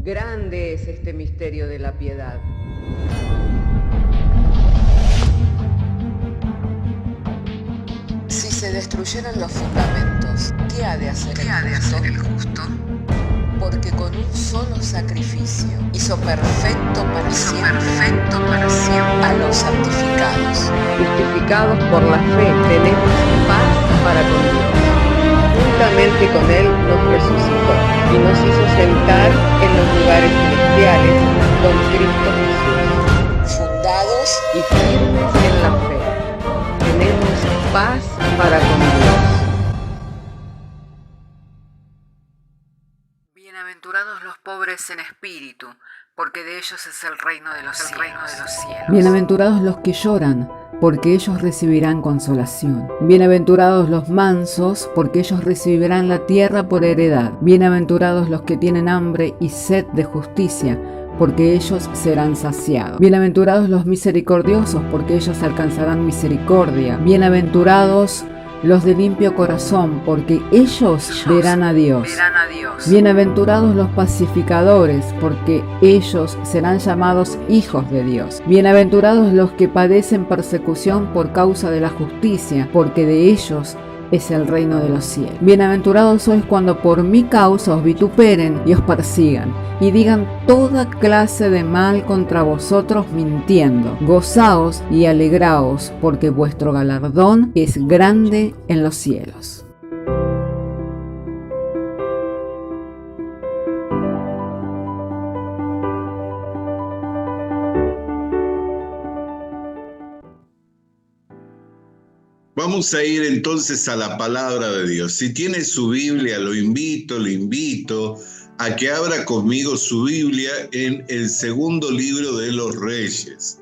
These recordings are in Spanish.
Grande es este misterio de la piedad. Si se destruyeran los fundamentos, ¿qué ha de hacer el justo? Porque con un solo sacrificio hizo perfecto para siempre a los santificados. Justificados por la fe, tenemos paz para con Dios. Juntamente con Él nos resucitó y nos hizo sentar en los lugares celestiales con Cristo Jesús. Fundados Y firmes en la fe, tenemos paz para con Dios. Bienaventurados los pobres en espíritu, porque de ellos es el reino de los cielos. Bienaventurados los que lloran, porque ellos recibirán consolación. Bienaventurados los mansos, porque ellos recibirán la tierra por heredad. Bienaventurados los que tienen hambre y sed de justicia, porque ellos serán saciados. Bienaventurados los misericordiosos, porque ellos alcanzarán misericordia. Bienaventurados los de limpio corazón, porque ellos verán a Dios. Bienaventurados los pacificadores, porque ellos serán llamados hijos de Dios. Bienaventurados los que padecen persecución por causa de la justicia, porque de ellos es el reino de los cielos. Bienaventurados sois cuando por mi causa os vituperen y os persigan, y digan toda clase de mal contra vosotros mintiendo. Gozaos y alegraos, porque vuestro galardón es grande en los cielos. Vamos a ir entonces a la palabra de Dios. Si tiene su Biblia, le invito a que abra conmigo su Biblia en el segundo libro de los Reyes.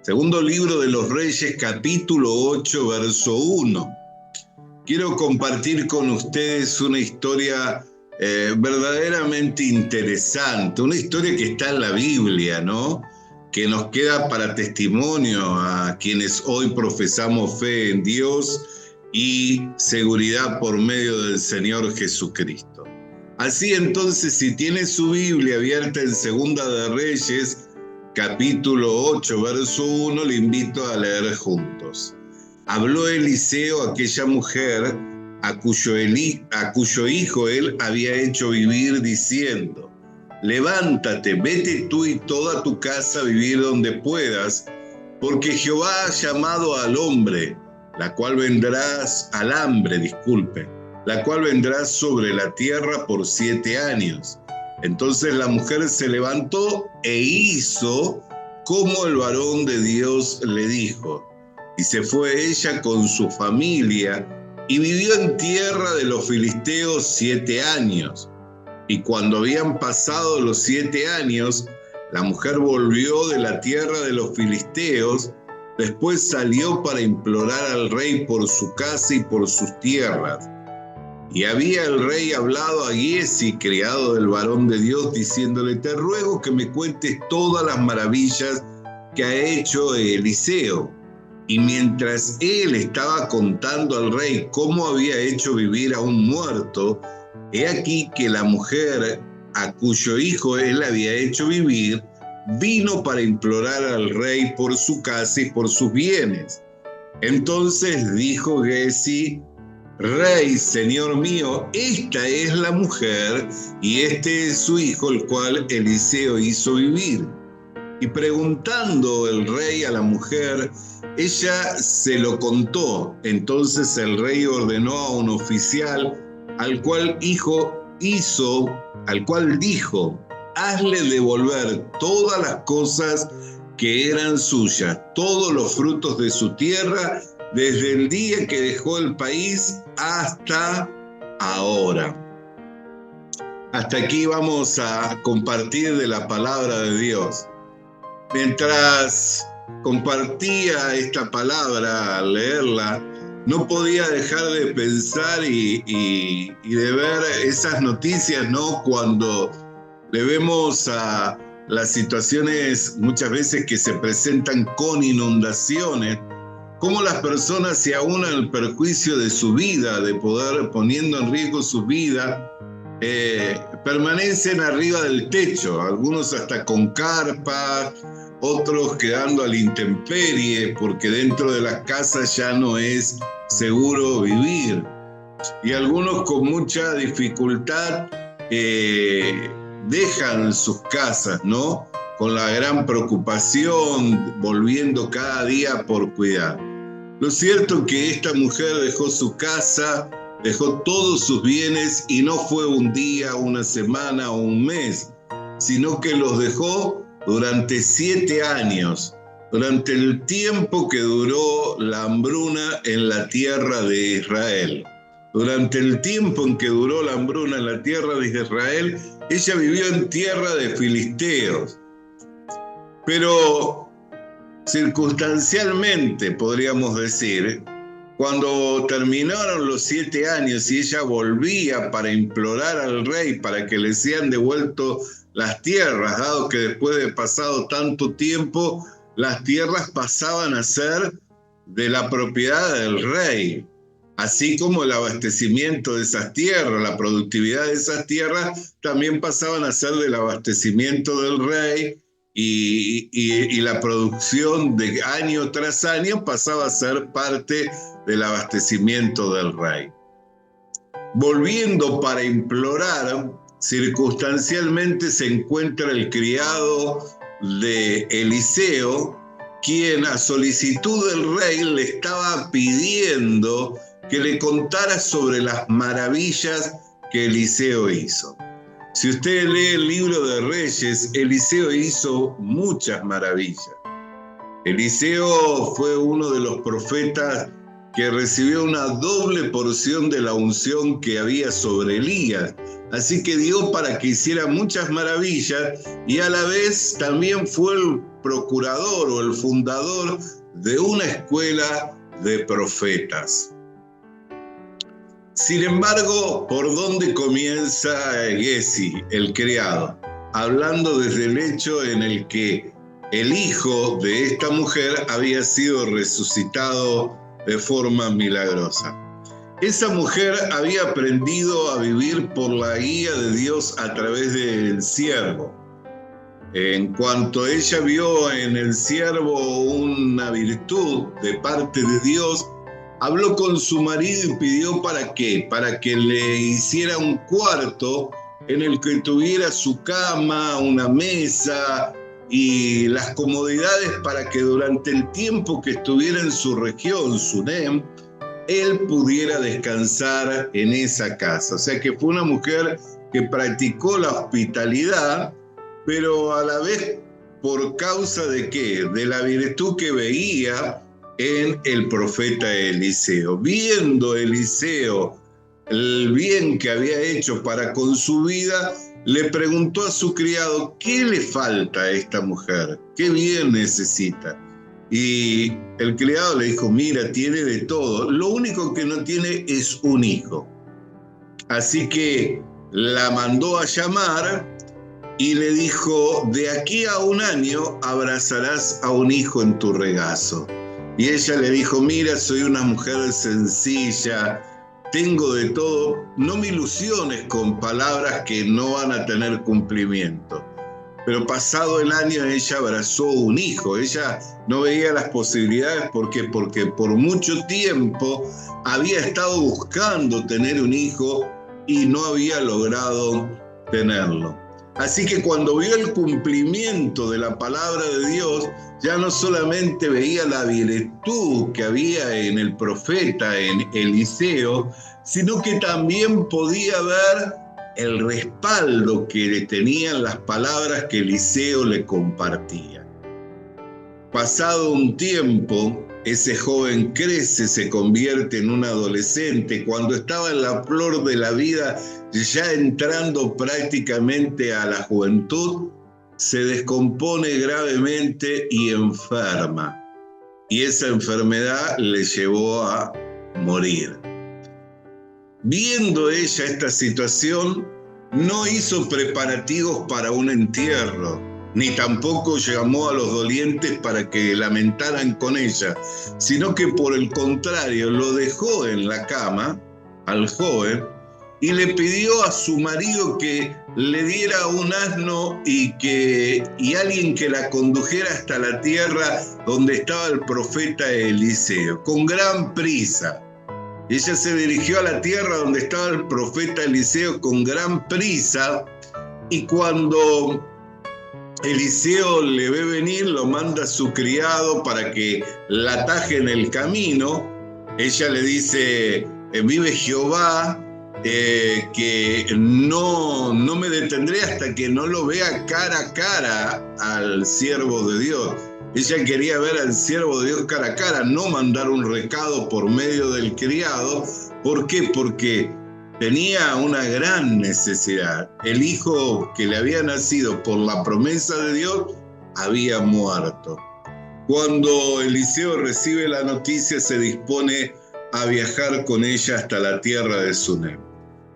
Segundo libro de los Reyes, capítulo 8, verso 1. Quiero compartir con ustedes una historia verdaderamente interesante, una historia que está en la Biblia, ¿no? Que nos queda para testimonio a quienes hoy profesamos fe en Dios y seguridad por medio del Señor Jesucristo. Así entonces, si tiene su Biblia abierta en Segunda de Reyes, capítulo 8, verso 1, le invito a leer juntos. Habló Eliseo a aquella mujer a cuyo hijo él había hecho vivir, diciendo: levántate, vete tú y toda tu casa a vivir donde puedas, porque Jehová ha llamado al hambre, la cual vendrá sobre la tierra por 7 años. Entonces la mujer se levantó e hizo como el varón de Dios le dijo, y se fue ella con su familia y vivió en tierra de los filisteos 7 años. Y cuando habían pasado los 7 años, la mujer volvió de la tierra de los filisteos, después salió para implorar al rey por su casa y por sus tierras. Y había el rey hablado a Giezi, criado del varón de Dios, diciéndole: te ruego que me cuentes todas las maravillas que ha hecho Eliseo. Y mientras él estaba contando al rey cómo había hecho vivir a un muerto, he aquí que la mujer a cuyo hijo él había hecho vivir, vino para implorar al rey por su casa y por sus bienes. Entonces dijo Giezi: Rey, señor mío, esta es la mujer y este es su hijo, el cual Eliseo hizo vivir. Y preguntando el rey a la mujer, ella se lo contó. Entonces el rey ordenó a un oficial, al cual dijo: hazle devolver todas las cosas que eran suyas, todos los frutos de su tierra, desde el día que dejó el país hasta ahora. Hasta aquí vamos a compartir de la palabra de Dios. Mientras compartía esta palabra al leerla, no podía dejar de pensar y de ver esas noticias, ¿no? Cuando le vemos a las situaciones muchas veces que se presentan con inundaciones, cómo las personas se aunan al perjuicio de su vida, de poder poniendo en riesgo su vida, permanecen arriba del techo, algunos hasta con carpa, otros quedando a la intemperie, porque dentro de las casas ya no es seguro vivir. Y algunos con mucha dificultad dejan sus casas, ¿no? Con la gran preocupación, volviendo cada día por cuidar. Lo cierto es que esta mujer dejó su casa, dejó todos sus bienes, y no fue un día, una semana o un mes, sino que los dejó durante 7 años, durante el tiempo que duró la hambruna en la tierra de Israel. Durante el tiempo en que duró la hambruna en la tierra de Israel, ella vivió en tierra de filisteos. Pero circunstancialmente, podríamos decir, cuando terminaron los 7 años y ella volvía para implorar al rey para que le sean devueltas las tierras, dado que después de pasado tanto tiempo, las tierras pasaban a ser de la propiedad del rey, así como el abastecimiento de esas tierras, la productividad de esas tierras también pasaban a ser del abastecimiento del rey, y la producción de año tras año pasaba a ser parte del abastecimiento del rey. Volviendo para implorar, circunstancialmente se encuentra el criado de Eliseo, quien a solicitud del rey le estaba pidiendo que le contara sobre las maravillas que Eliseo hizo. Si usted lee el libro de Reyes, Eliseo hizo muchas maravillas. Eliseo fue uno de los profetas que recibió una doble porción de la unción que había sobre Elías. Así que dio para que hiciera muchas maravillas, y a la vez también fue el procurador o el fundador de una escuela de profetas. Sin embargo, ¿por dónde comienza Giezi, el criado? Hablando desde el hecho en el que el hijo de esta mujer había sido resucitado de forma milagrosa. Esa mujer había aprendido a vivir por la guía de Dios a través del siervo. En cuanto ella vio en el siervo una virtud de parte de Dios, habló con su marido y pidió ¿para qué? Para que le hiciera un cuarto en el que tuviera su cama, una mesa y las comodidades para que durante el tiempo que estuviera en su región, Sunem, él pudiera descansar en esa casa. O sea que fue una mujer que practicó la hospitalidad, pero a la vez por causa de ¿qué? De la virtud que veía en el profeta Eliseo. Viendo Eliseo el bien que había hecho para con su vida, le preguntó a su criado, ¿qué le falta a esta mujer? ¿Qué bien necesita? Y el criado le dijo, mira, tiene de todo, lo único que no tiene es un hijo. Así que la mandó a llamar y le dijo, de aquí a 1 año abrazarás a un hijo en tu regazo. Y ella le dijo, mira, soy una mujer sencilla, tengo de todo, no me ilusiones con palabras que no van a tener cumplimiento. Pero pasado el año ella abrazó un hijo, ella no veía las posibilidades, ¿por qué? Porque por mucho tiempo había estado buscando tener un hijo y no había logrado tenerlo. Así que cuando vio el cumplimiento de la palabra de Dios, ya no solamente veía la virtud que había en el profeta, en Eliseo, sino que también podía ver el respaldo que le tenían las palabras que Eliseo le compartía. Pasado un tiempo, ese joven crece, se convierte en un adolescente. Cuando estaba en la flor de la vida, ya entrando prácticamente a la juventud, se descompone gravemente y enferma. Y esa enfermedad le llevó a morir. Viendo ella esta situación, no hizo preparativos para un entierro, ni tampoco llamó a los dolientes para que lamentaran con ella, sino que por el contrario lo dejó en la cama al joven y le pidió a su marido que le diera un asno y alguien que la condujera hasta la tierra donde estaba el profeta Eliseo, con gran prisa. Ella se dirigió a la tierra donde estaba el profeta Eliseo con gran prisa, y cuando Eliseo le ve venir, lo manda a su criado para que la ataje en el camino. Ella le dice: vive Jehová, que no me detendré hasta que no lo vea cara a cara al siervo de Dios. Ella quería ver al siervo de Dios cara a cara, no mandar un recado por medio del criado. ¿Por qué? Porque tenía una gran necesidad. El hijo que le había nacido por la promesa de Dios había muerto. Cuando Eliseo recibe la noticia, se dispone a viajar con ella hasta la tierra de Sunem.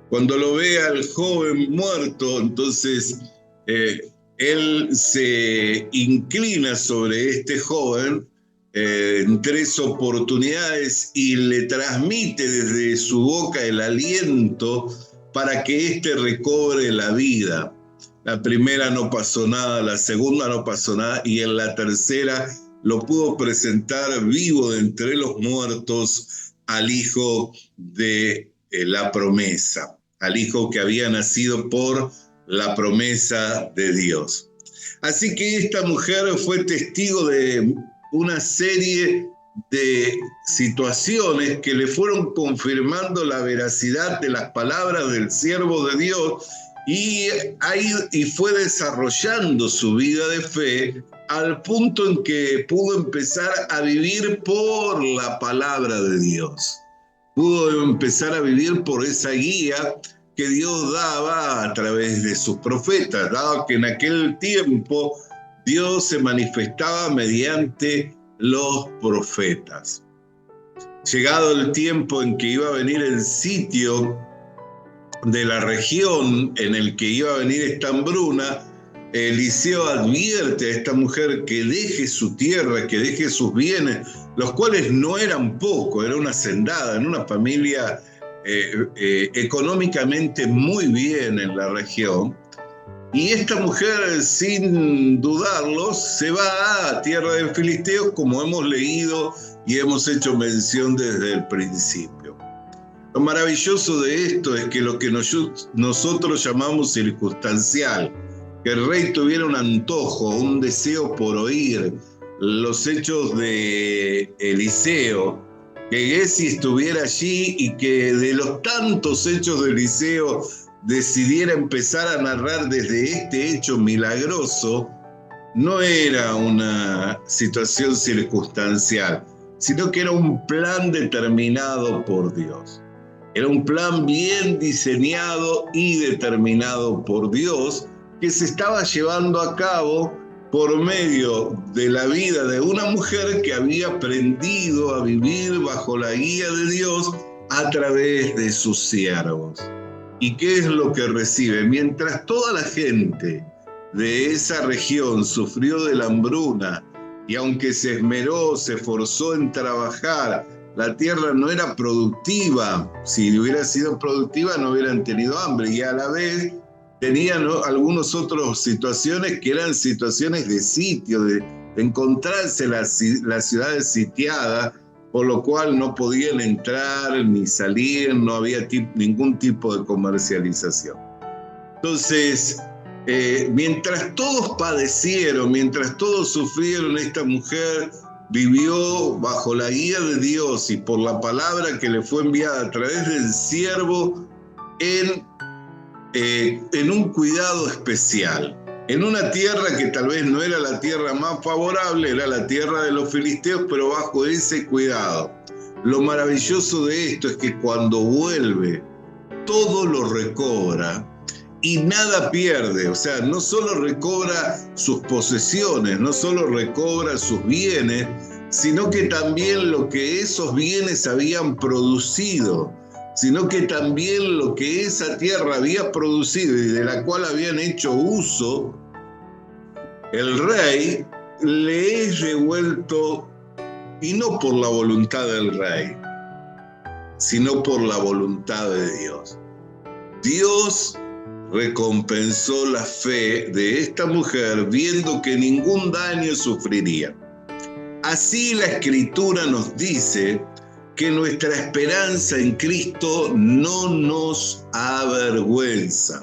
Cuando lo ve al joven muerto, entonces él se inclina sobre este joven en 3 oportunidades y le transmite desde su boca el aliento para que éste recobre la vida. La primera no pasó nada, la segunda no pasó nada, y en la tercera lo pudo presentar vivo de entre los muertos al hijo de la promesa, al hijo que había nacido por la promesa de Dios. Así que esta mujer fue testigo de una serie de situaciones que le fueron confirmando la veracidad de las palabras del siervo de Dios, y fue desarrollando su vida de fe al punto en que pudo empezar a vivir por la palabra de Dios. Pudo empezar a vivir por esa guía que Dios daba a través de sus profetas, dado que en aquel tiempo Dios se manifestaba mediante los profetas. Llegado el tiempo en que iba a venir el sitio de la región en el que iba a venir esta hambruna, Eliseo advierte a esta mujer que deje su tierra, que deje sus bienes, los cuales no eran poco, era una hacendada, en una familia económicamente muy bien en la región. Y esta mujer, sin dudarlo, se va a tierra de filisteos, como hemos leído y hemos hecho mención desde el principio. Lo maravilloso de esto es que lo que nosotros llamamos circunstancial, que el rey tuviera un antojo, un deseo por oír los hechos de Eliseo, que Giezi estuviera allí y que de los tantos hechos de Eliseo decidiera empezar a narrar desde este hecho milagroso, no era una situación circunstancial, sino que era un plan determinado por Dios. Era un plan bien diseñado y determinado por Dios, que se estaba llevando a cabo por medio de la vida de una mujer que había aprendido a vivir bajo la guía de Dios a través de sus siervos. ¿Y qué es lo que recibe? Mientras toda la gente de esa región sufrió de la hambruna, y aunque se esmeró, se esforzó en trabajar, la tierra no era productiva. Si hubiera sido productiva no hubieran tenido hambre, y a la vez tenían algunas otras situaciones que eran situaciones de sitio, de encontrarse las ciudades sitiadas, por lo cual no podían entrar ni salir, no había ningún tipo de comercialización. Entonces, mientras todos padecieron, mientras todos sufrieron, esta mujer vivió bajo la guía de Dios y por la palabra que le fue enviada a través del siervo en un cuidado especial, en una tierra que tal vez no era la tierra más favorable, era la tierra de los filisteos, pero bajo ese cuidado. Lo maravilloso de esto es que cuando vuelve, todo lo recobra y nada pierde. O sea, no solo recobra sus posesiones, no solo recobra sus bienes, sino que también lo que esos bienes habían producido, sino que también lo que esa tierra había producido y de la cual habían hecho uso, el rey le es devuelto, y no por la voluntad del rey, sino por la voluntad de Dios. Dios recompensó la fe de esta mujer viendo que ningún daño sufriría. Así la Escritura nos dice que nuestra esperanza en Cristo no nos avergüenza,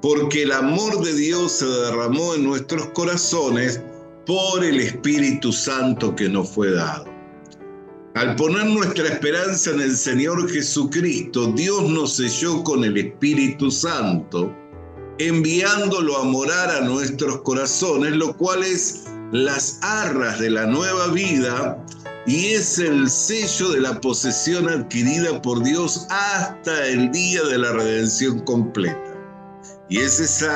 porque el amor de Dios se derramó en nuestros corazones por el Espíritu Santo que nos fue dado. Al poner nuestra esperanza en el Señor Jesucristo, Dios nos selló con el Espíritu Santo, enviándolo a morar a nuestros corazones, lo cual es las arras de la nueva vida y es el sello de la posesión adquirida por Dios hasta el día de la redención completa. Y es ese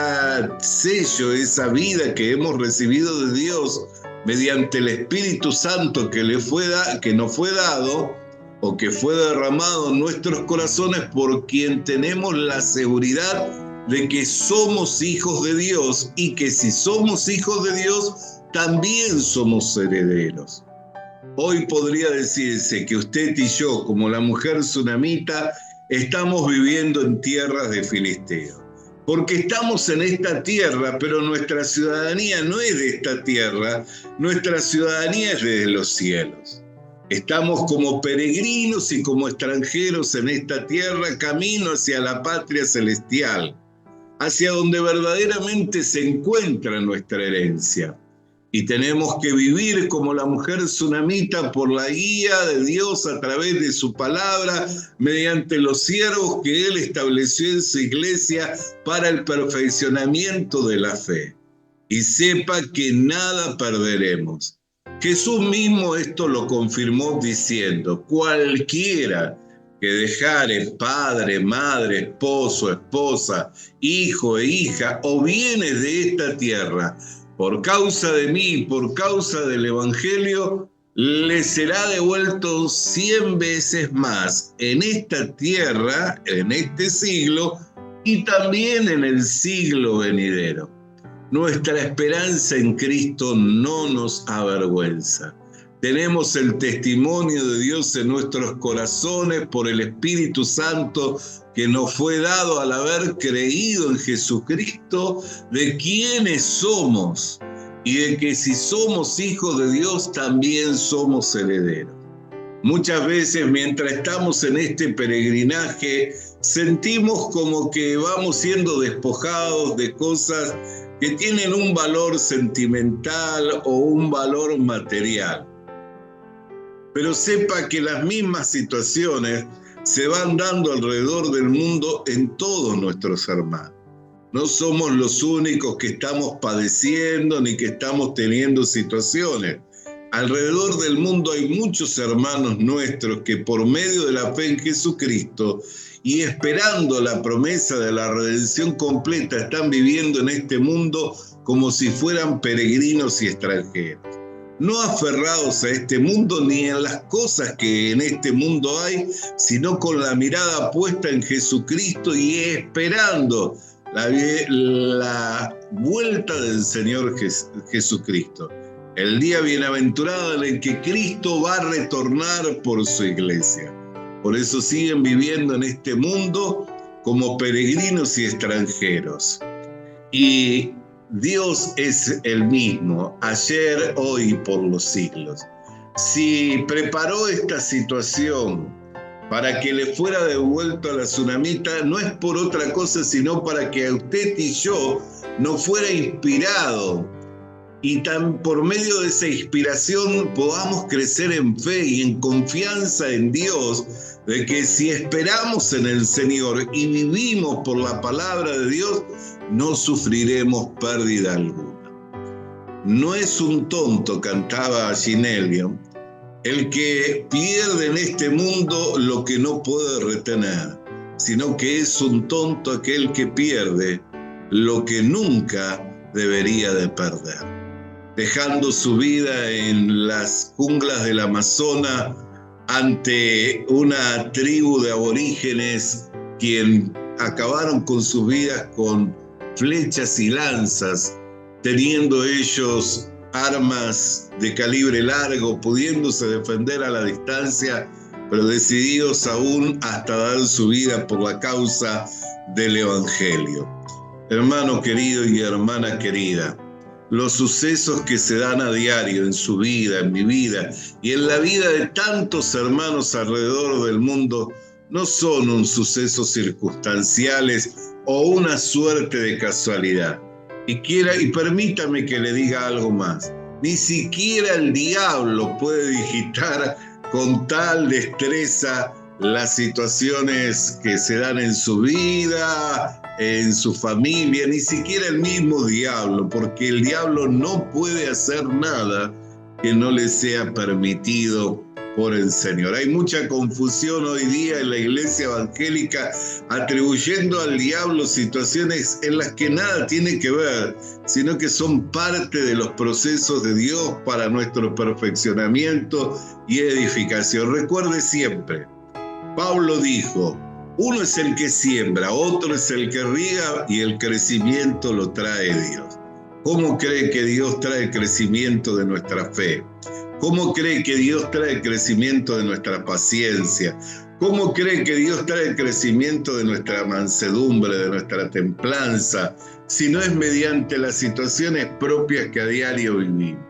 sello, esa vida que hemos recibido de Dios mediante el Espíritu Santo que nos fue dado o que fue derramado en nuestros corazones, por quien tenemos la seguridad de que somos hijos de Dios y que si somos hijos de Dios, también somos herederos. Hoy podría decirse que usted y yo, como la mujer tsunamita, estamos viviendo en tierras de filisteos. Porque estamos en esta tierra, pero nuestra ciudadanía no es de esta tierra, nuestra ciudadanía es desde los cielos. Estamos como peregrinos y como extranjeros en esta tierra, camino hacia la patria celestial, hacia donde verdaderamente se encuentra nuestra herencia. Y tenemos que vivir como la mujer tsunamita por la guía de Dios a través de su palabra, mediante los siervos que Él estableció en su iglesia para el perfeccionamiento de la fe. Y sepa que nada perderemos. Jesús mismo esto lo confirmó diciendo: cualquiera que dejare padre, madre, esposo, esposa, hijo e hija o bienes de esta tierra, por causa de mí, por causa del Evangelio, le será devuelto 100 veces más en esta tierra, en este siglo, y también en el siglo venidero. Nuestra esperanza en Cristo no nos avergüenza. Tenemos el testimonio de Dios en nuestros corazones por el Espíritu Santo que nos fue dado al haber creído en Jesucristo, de quiénes somos y de que si somos hijos de Dios también somos herederos. Muchas veces mientras estamos en este peregrinaje sentimos como que vamos siendo despojados de cosas que tienen un valor sentimental o un valor material. Pero sepa que las mismas situaciones se van dando alrededor del mundo en todos nuestros hermanos. No somos los únicos que estamos padeciendo ni que estamos teniendo situaciones. Alrededor del mundo hay muchos hermanos nuestros que por medio de la fe en Jesucristo y esperando la promesa de la redención completa están viviendo en este mundo como si fueran peregrinos y extranjeros. No aferrados a este mundo ni en las cosas que en este mundo hay, sino con la mirada puesta en Jesucristo y esperando la vuelta del Señor Jesucristo. El día bienaventurado en el que Cristo va a retornar por su iglesia. Por eso siguen viviendo en este mundo como peregrinos y extranjeros. Y Dios es el mismo, ayer, hoy y por los siglos. Si preparó esta situación para que le fuera devuelto a la tsunamita, no es por otra cosa, sino para que a usted y yo nos fuera inspirado y por medio de esa inspiración podamos crecer en fe y en confianza en Dios, de que si esperamos en el Señor y vivimos por la palabra de Dios, no sufriremos pérdida alguna. No es un tonto, cantaba Ginelio, el que pierde en este mundo lo que no puede retener, sino que es un tonto aquel que pierde lo que nunca debería de perder. Dejando su vida en las junglas del Amazonas ante una tribu de aborígenes quien acabaron con sus vidas con flechas y lanzas, teniendo ellos armas de calibre largo, pudiéndose defender a la distancia, pero decididos aún hasta dar su vida por la causa del Evangelio. Hermano querido y hermana querida, los sucesos que se dan a diario en su vida, en mi vida y en la vida de tantos hermanos alrededor del mundo no son un suceso circunstanciales o una suerte de casualidad. Y permítame que le diga algo más. Ni siquiera el diablo puede digitar con tal destreza las situaciones que se dan en su vida, en su familia, ni siquiera el mismo diablo, porque el diablo no puede hacer nada que no le sea permitido por el Señor. Hay mucha confusión hoy día en la iglesia evangélica atribuyendo al diablo situaciones en las que nada tiene que ver, sino que son parte de los procesos de Dios para nuestro perfeccionamiento y edificación. Recuerde siempre, Pablo dijo, uno es el que siembra, otro es el que riega y el crecimiento lo trae Dios. ¿Cómo cree que Dios trae crecimiento de nuestra fe? ¿Cómo cree que Dios trae crecimiento de nuestra paciencia? ¿Cómo cree que Dios trae crecimiento de nuestra mansedumbre, de nuestra templanza, si no es mediante las situaciones propias que a diario vivimos?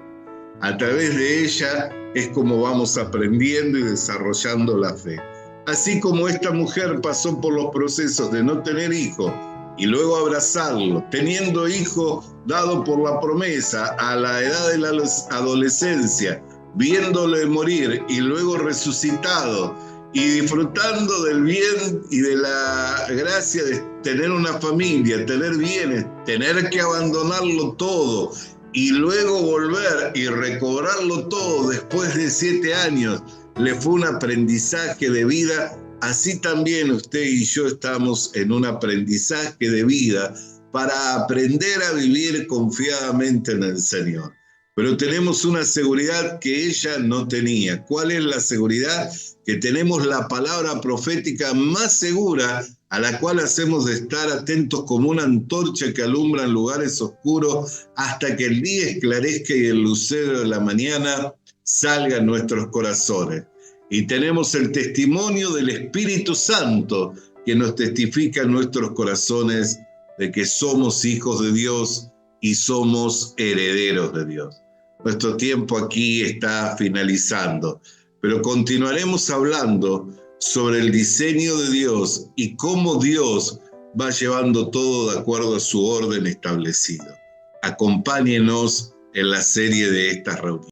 A través de ella es como vamos aprendiendo y desarrollando la fe. Así como esta mujer pasó por los procesos de no tener hijo y luego abrazarlo, teniendo hijo dado por la promesa a la edad de la adolescencia, viéndole morir y luego resucitado y disfrutando del bien y de la gracia de tener una familia, tener bienes, tener que abandonarlo todo y luego volver y recobrarlo todo después de 7 años, le fue un aprendizaje de vida. Así también usted y yo estamos en un aprendizaje de vida para aprender a vivir confiadamente en el Señor. Pero tenemos una seguridad que ella no tenía. ¿Cuál es la seguridad? Que tenemos la palabra profética más segura, a la cual hacemos de estar atentos como una antorcha que alumbra en lugares oscuros hasta que el día esclarezca y el lucero de la mañana salga en nuestros corazones. Y tenemos el testimonio del Espíritu Santo que nos testifica en nuestros corazones de que somos hijos de Dios y somos herederos de Dios. Nuestro tiempo aquí está finalizando, pero continuaremos hablando sobre el diseño de Dios y cómo Dios va llevando todo de acuerdo a su orden establecido. Acompáñenos en la serie de estas reuniones.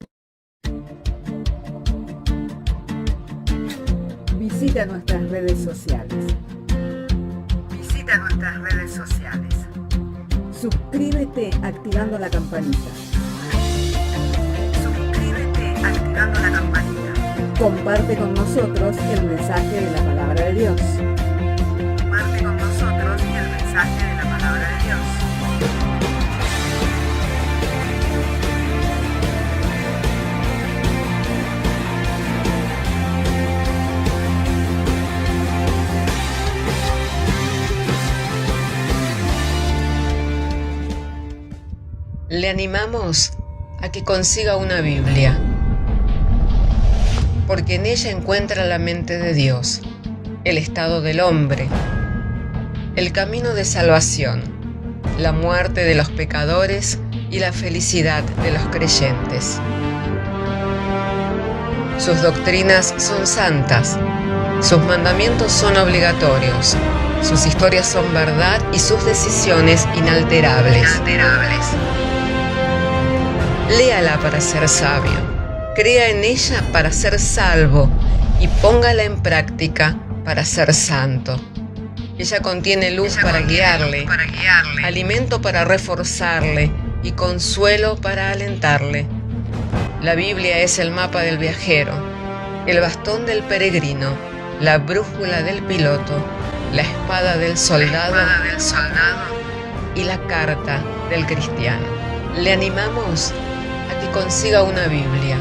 Visita nuestras redes sociales. Suscríbete activando la campanita. Comparte con nosotros el mensaje de la palabra de Dios. Le animamos a que consiga una Biblia, porque en ella encuentra la mente de Dios, el estado del hombre, el camino de salvación, la muerte de los pecadores y la felicidad de los creyentes. Sus doctrinas son santas, sus mandamientos son obligatorios, sus historias son verdad y sus decisiones inalterables. Léala para ser sabio, crea en ella para ser salvo y póngala en práctica para ser santo. Ella contiene luz para guiarle, alimento para reforzarle y consuelo para alentarle. La Biblia es el mapa del viajero, el bastón del peregrino, la brújula del piloto, la espada del soldado y la carta del cristiano. Le animamos a que consiga una Biblia,